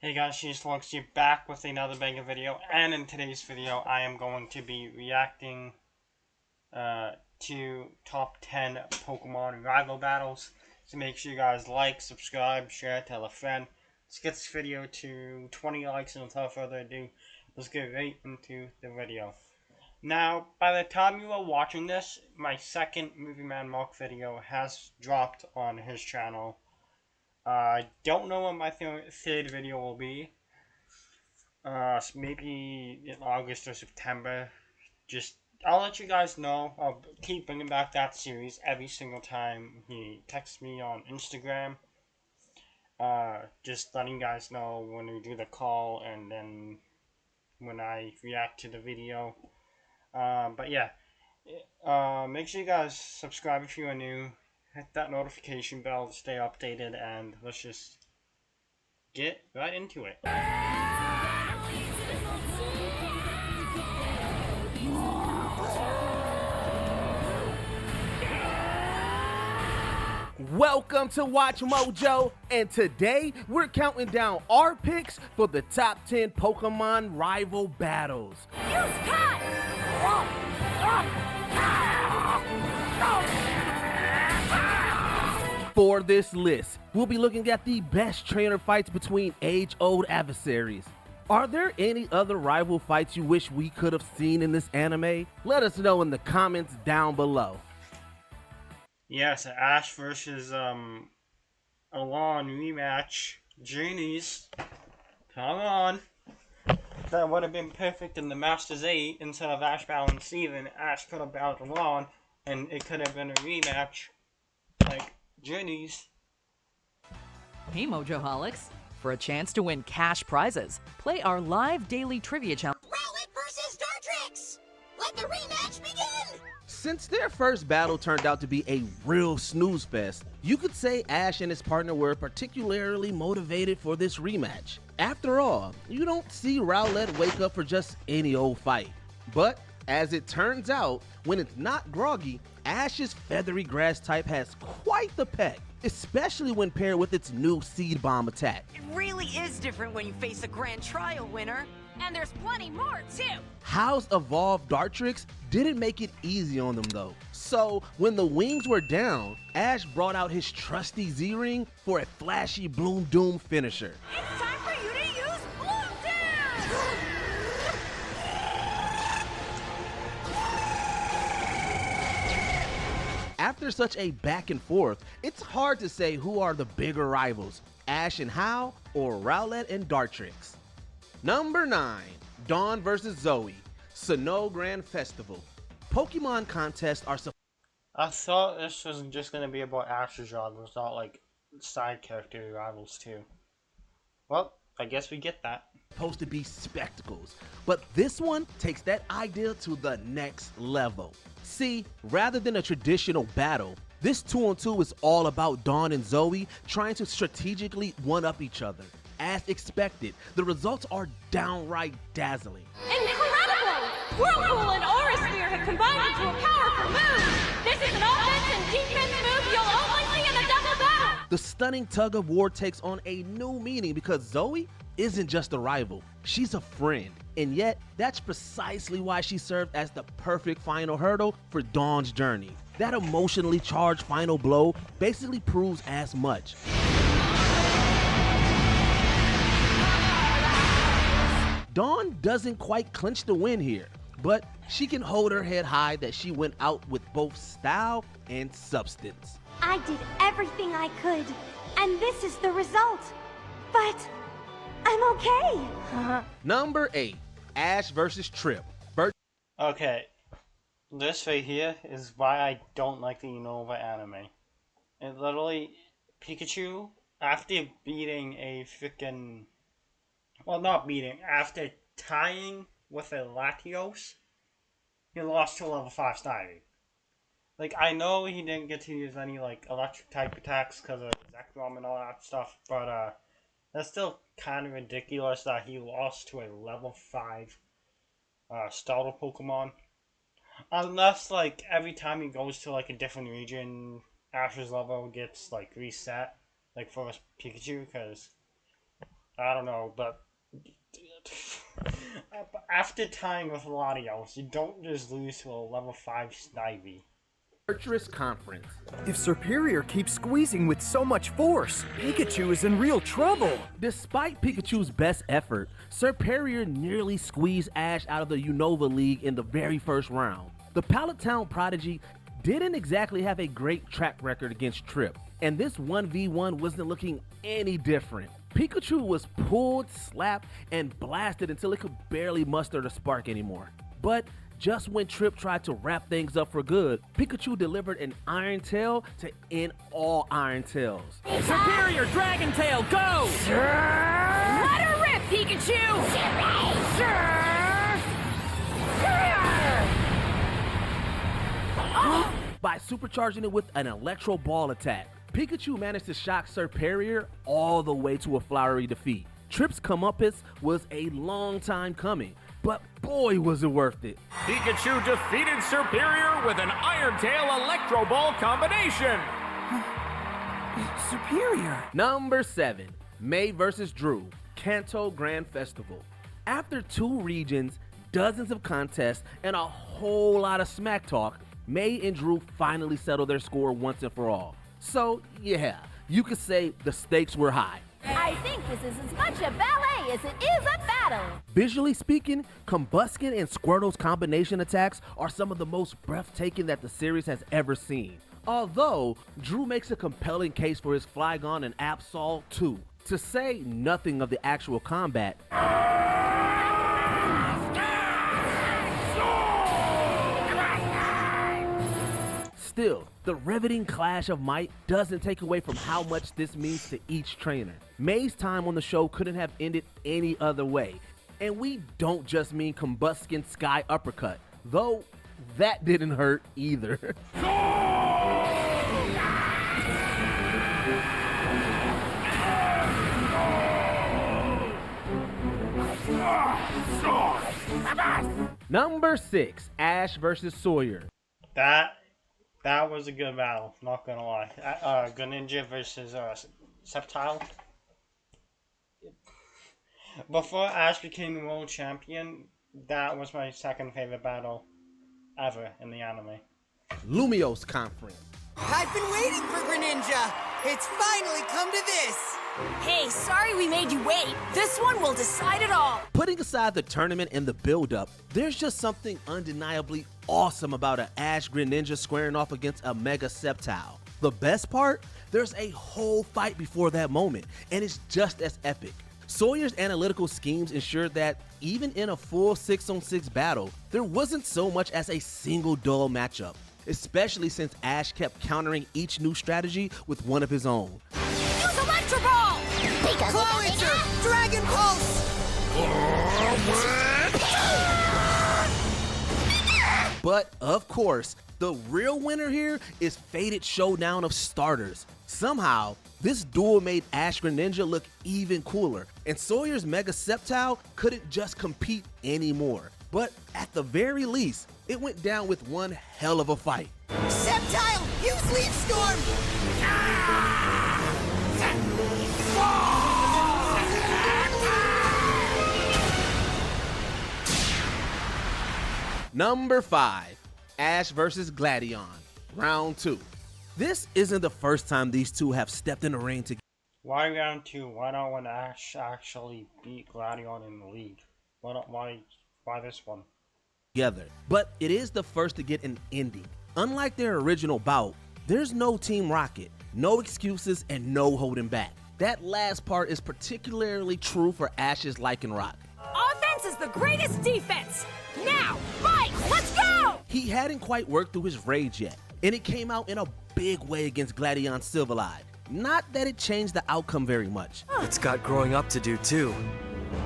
Hey guys, She's Fox here back with another banger video, and in today's video I am going to be reacting to top 10 Pokemon rival battles. So make sure you guys like, subscribe, share, tell a friend. Let's get this video to 20 likes, and without further ado, let's get right into the video. Now, by the time you are watching this, my second Movie Man Mark video has dropped on his channel. I don't know what my third video will be. Maybe in August or September. Just, I'll let you guys know. I'll keep bringing back that series every single time he texts me on Instagram. Just letting you guys know when we do the call and then when I react to the video. But yeah, make sure you guys subscribe if you are new. Hit that notification bell to stay updated, and let's just get right into it. Welcome to Watch Mojo, and today we're counting down our picks for the top 10 Pokemon rival battles. Use Pat! For this list, we'll be looking at the best trainer fights between age-old adversaries. Are there any other rival fights you wish we could have seen in this anime? Let us know in the comments down below. Yes, Ash versus Alon rematch. Genies. Come on. That would have been perfect in the Masters 8 instead of Ash battling Steven. Ash could have battled Alon and it could have been a rematch. Like, Genies. Hey Mojoholics! For a chance to win cash prizes, play our live daily trivia challenge. Rowlet versus Dartrix! Let the rematch begin! Since their first battle turned out to be a real snooze fest, you could say Ash and his partner were particularly motivated for this rematch. After all, you don't see Rowlet wake up for just any old fight. But as it turns out, when it's not groggy, Ash's feathery grass type has quite the peck, especially when paired with its new Seed Bomb attack. It really is different when you face a grand trial winner. And there's plenty more, too! How's evolved Dartrix didn't make it easy on them though. So when the wings were down, Ash brought out his trusty Z-Ring for a flashy Bloom Doom finisher. It's time for you to use Bloom Dance! After such a back and forth, it's hard to say who are the bigger rivals, Ash and Hau or Rowlet and Dartrix. Number 9, Dawn vs. Zoe, Sinnoh Grand Festival. Pokemon contests are I thought this was just going to be about Ash's rivals, not like side character rivals too. Well, I guess we get that. supposed to be spectacles, but this one takes that idea to the next level. See, rather than a traditional battle, this 2-on-2 is all about Dawn and Zoe trying to strategically one-up each other. As expected, the results are downright dazzling. Incredible! Whirlpool and Aura Sphere have combined into a powerful move! This is an offense and defense move you'll only see in a double battle! The stunning tug of war takes on a new meaning because Zoe isn't just a rival, she's a friend. And yet, that's precisely why she served as the perfect final hurdle for Dawn's journey. That emotionally charged final blow basically proves as much. Dawn doesn't quite clinch the win here, but she can hold her head high that she went out with both style and substance. I did everything I could, and this is the result. But I'm okay. Number 8, Ash vs. Trip. Okay, this right here is why I don't like the Unova anime. It literally, Pikachu, after beating a freaking... Well, not beating, after tying with a Latios, he lost to level 5 Snivy. Like, I know he didn't get to use any, like, electric type attacks because of Zekrom and all that stuff, but, that's still kind of ridiculous that he lost to a level 5, starter Pokemon. Unless, like, every time he goes to, like, a different region, Ash's level gets, like, reset, like, for Pikachu, because I don't know, but after tying with Latios, you don't just lose to a level 5 Snivy. Fortress Conference. If Superior keeps squeezing with so much force, Pikachu is in real trouble. Despite Pikachu's best effort, Superior nearly squeezed Ash out of the Unova League in the very first round. The Pallet Town Prodigy didn't exactly have a great track record against Trip, and this 1v1 wasn't looking any different. Pikachu was pulled, slapped, and blasted until it could barely muster the spark anymore. But just when Trip tried to wrap things up for good, Pikachu delivered an Iron Tail to end all Iron Tails. Superior Dragon Tail, go! Let her rip, Pikachu! By supercharging it with an Electro Ball attack, Pikachu managed to shock Superior all the way to a flowery defeat. Trip's comeuppance was a long time coming, but boy was it worth it. Pikachu defeated Superior with an Iron Tail Electro Ball combination. Superior. Number 7, May vs. Drew, Kanto Grand Festival. After 2 regions, dozens of contests, and a whole lot of smack talk, May and Drew finally settled their score once and for all. So yeah, you could say the stakes were high. I think this is as much a ballet as it is a battle. Visually speaking, Combuskin and Squirtle's combination attacks are some of the most breathtaking that the series has ever seen. Although, Drew makes a compelling case for his Flygon and Absol too. To say nothing of the actual combat, still, the riveting clash of might doesn't take away from how much this means to each trainer. May's time on the show couldn't have ended any other way. And we don't just mean Combuskin Sky Uppercut, though that didn't hurt either. Number 6, Ash vs. Sawyer. That was a good battle, not gonna lie. Greninja versus Sceptile. Before Ash became the world champion, that was my second favorite battle ever in the anime. Lumiose Conference. I've been waiting for Greninja. It's finally come to this. Hey, sorry we made you wait. This one will decide it all. Putting aside the tournament and the build-up, there's just something undeniably awesome about an Ash Greninja squaring off against a Mega Sceptile. The best part? There's a whole fight before that moment, and it's just as epic. Sawyer's analytical schemes ensured that even in a full 6-on-6 battle, there wasn't so much as a single dull matchup, especially since Ash kept countering each new strategy with one of his own. Use Electro Ball! Clawitzer, Dragon Pulse! But of course, the real winner here is Fated Showdown of Starters. Somehow, this duel made Ash Greninja look even cooler, and Sawyer's Mega Sceptile couldn't just compete anymore. But at the very least, it went down with one hell of a fight. Sceptile, use Leaf Storm! Number 5, Ash vs. Gladion, Round 2. This isn't the first time these two have stepped in the ring together. Why round 2? Why not when Ash actually beat Gladion in the league? Why this one? But it is the first to get an ending. Unlike their original bout, there's no Team Rocket, no excuses, and no holding back. That last part is particularly true for Ash's Lycanroc. Offense is the greatest defense! Now, fight! Let's go! He hadn't quite worked through his rage yet, and it came out in a big way against Gladion Silvereye. Not that it changed the outcome very much. It's got growing up to do too.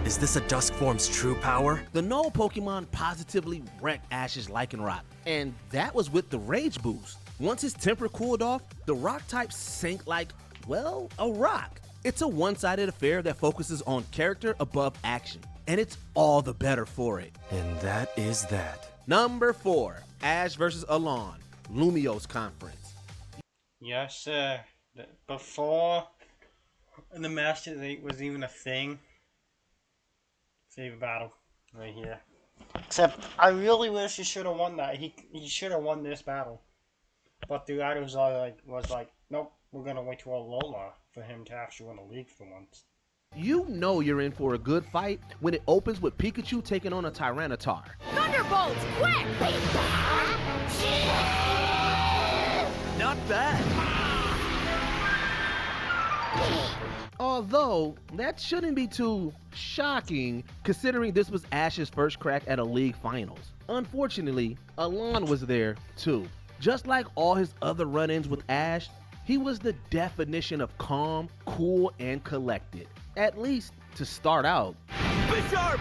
Is this a Dusk Form's true power? The Null Pokemon positively wrecked Ash's Lycanroc, and that was with the Rage boost. Once his temper cooled off, the rock type sank like, well, a rock. It's a one-sided affair that focuses on character above action, and it's all the better for it. And that is that. Number 4, Ash vs. Alon, Lumiose Conference. Yes, sir. Before And the Masters 8 was even a thing. Favorite battle. Right here. Except, I really wish he should have won that. He should have won this battle. But the guy was like, nope, we're gonna wait till Alola for him to actually win a league for once. You know you're in for a good fight when it opens with Pikachu taking on a Tyranitar. Thunderbolt! Whack! Not bad. Although, that shouldn't be too shocking considering this was Ash's first crack at a league finals. Unfortunately, Alon was there too. Just like all his other run-ins with Ash, he was the definition of calm, cool, and collected. At least to start out. Bisharp!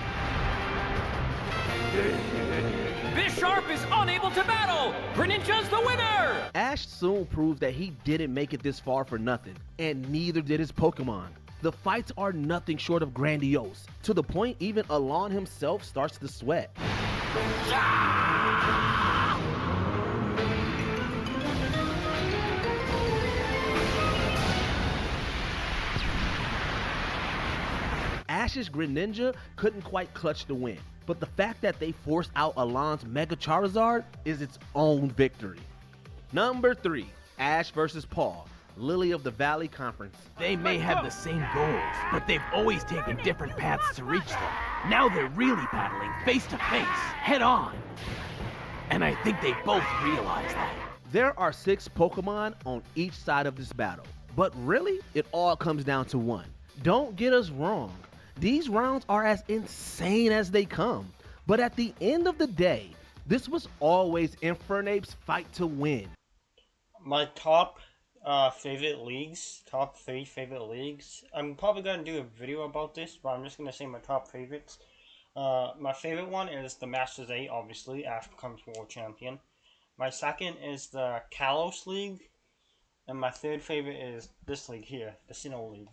Bisharp is unable to battle! Greninja's the winner! Ash soon proved that he didn't make it this far for nothing, and neither did his Pokemon. The fights are nothing short of grandiose, to the point even Alon himself starts to sweat. Ash's Greninja couldn't quite clutch the win, but the fact that they forced out Alon's Mega Charizard is its own victory. Number 3, Ash vs. Paul, Lily of the Valley Conference. They may have the same goals, but they've always taken different paths to reach them. Now they're really battling face to face, head on. And I think they both realize that. There are 6 Pokemon on each side of this battle, but really, it all comes down to one. Don't get us wrong. These rounds are as insane as they come, but at the end of the day, this was always Infernape's fight to win. My top favorite leagues, top 3 favorite leagues. I'm probably going to do a video about this, but I'm just going to say my top favorites. My favorite one is the Masters 8, obviously. Ash becomes world champion. My second is the Kalos League. And my third favorite is this league here, the Sinnoh League.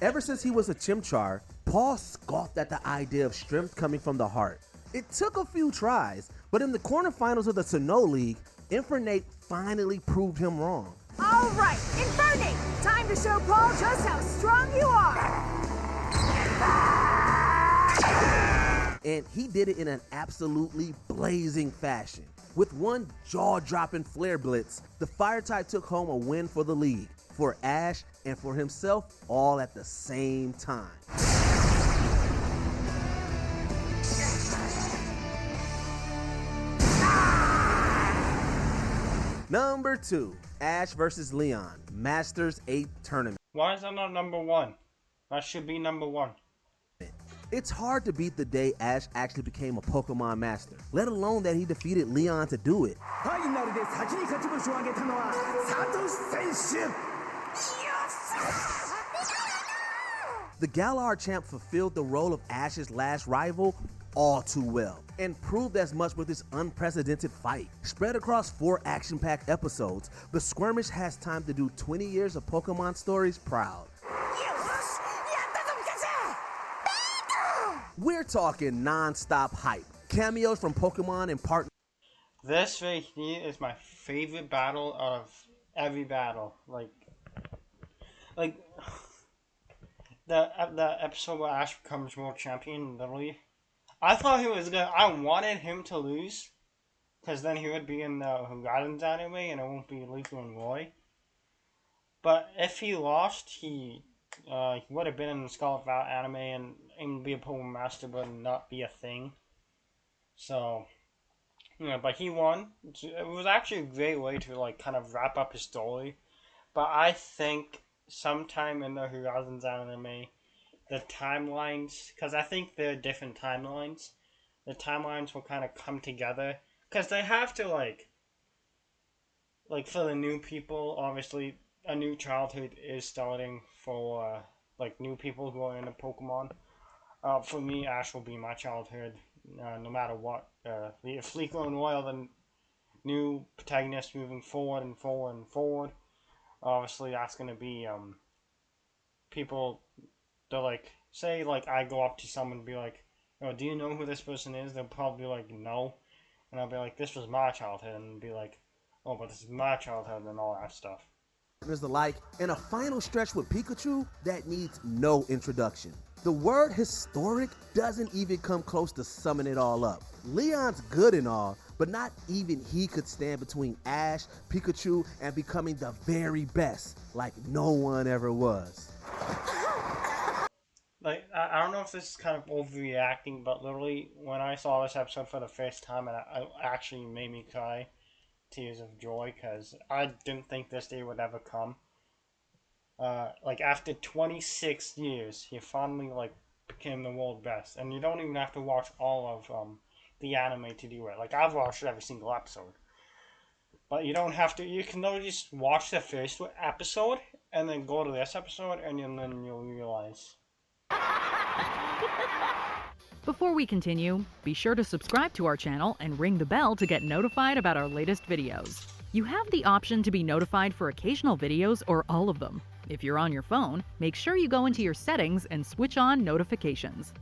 Ever since he was a Chimchar, Paul scoffed at the idea of strength coming from the heart. It took a few tries, but in the quarterfinals of the Sinnoh League, Infernape finally proved him wrong. All right, Infernape, time to show Paul just how strong you are. And he did it in an absolutely blazing fashion. With one jaw-dropping Flare Blitz, the Fire-type took home a win for the league, for Ash, and for himself, all at the same time. Number 2, Ash vs. Leon, Masters 8 Tournament. Why is that not number 1? That should be number 1. It's hard to beat the day Ash actually became a Pokemon Master, let alone that he defeated Leon to do it. The Galar champ fulfilled the role of Ash's last rival all too well, and proved as much with this unprecedented fight. Spread across 4 action-packed episodes, the skirmish has time to do 20 years of Pokemon stories proud. We're talking non-stop hype, cameos from Pokemon and partners. This right here is my favorite battle out of every battle. Like the episode where Ash becomes world champion, literally. I thought he was gonna. I wanted him to lose, because then he would be in the Horizons anime, and it won't be Riku and Roy. But if he lost, he would have been in the Scarlet Violet anime and be a Pokemon Master, but not be a thing. So, yeah, but he won. It was actually a great way to like kind of wrap up his story. But I think sometime in the Horizons anime, the timelines, because I think they're different timelines, the timelines will kind of come together, because they have to like for the new people, obviously a new childhood is starting for like new people who are into Pokemon. For me, Ash will be my childhood, no matter what. If Riku and Roy are the new protagonists moving forward and forward and forward, obviously that's going to be people. They're like, say like I go up to someone and be like, "Oh, do you know who this person is?" They'll probably be like, "No," and I'll be like, "This was my childhood," and be like, "Oh, but this is my childhood," and all that stuff. partners alike, and a final stretch with Pikachu that needs no introduction. The word historic doesn't even come close to summing it all up. Leon's good and all, but not even he could stand between Ash, Pikachu, and becoming the very best, like no one ever was. Like, I don't know if this is kind of overreacting, but literally, when I saw this episode for the first time, it actually made me cry tears of joy, because I didn't think this day would ever come. Like, after 26 years, he finally, like, became the world best, and you don't even have to watch all of, the anime to do it. Like, I've watched every single episode. But you don't have to, you can literally just watch the first episode, and then go to this episode, and then you'll realize. Before we continue, be sure to subscribe to our channel and ring the bell to get notified about our latest videos. You have the option to be notified for occasional videos or all of them. If you're on your phone, make sure you go into your settings and switch on notifications.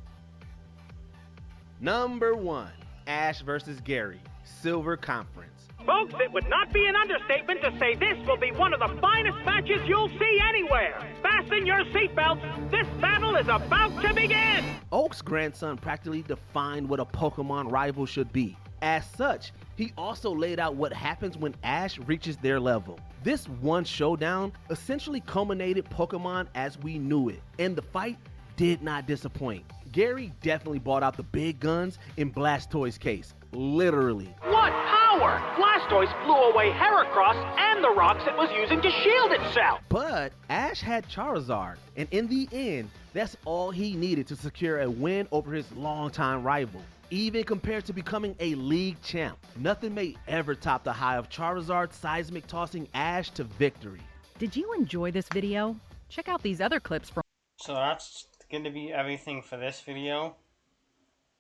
Number 1, Ash vs. Gary, Silver Conference. Folks, it would not be an understatement to say this will be one of the finest matches you'll see anywhere. Fasten your seatbelts. This battle is about to begin. Oak's grandson practically defined what a Pokemon rival should be. As such, he also laid out what happens when Ash reaches their level. This one showdown essentially culminated Pokemon as we knew it, and the fight did not disappoint. Gary definitely brought out the big guns in Blastoise's case, literally. What power! Blastoise blew away Heracross and the rocks it was using to shield itself. But Ash had Charizard, and in the end, that's all he needed to secure a win over his longtime rival. Even compared to becoming a league champ, nothing may ever top the high of Charizard seismic tossing Ash to victory. Did you enjoy this video? Check out these other clips from... So that's going to be everything for this video.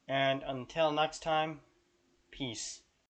And until next time, peace.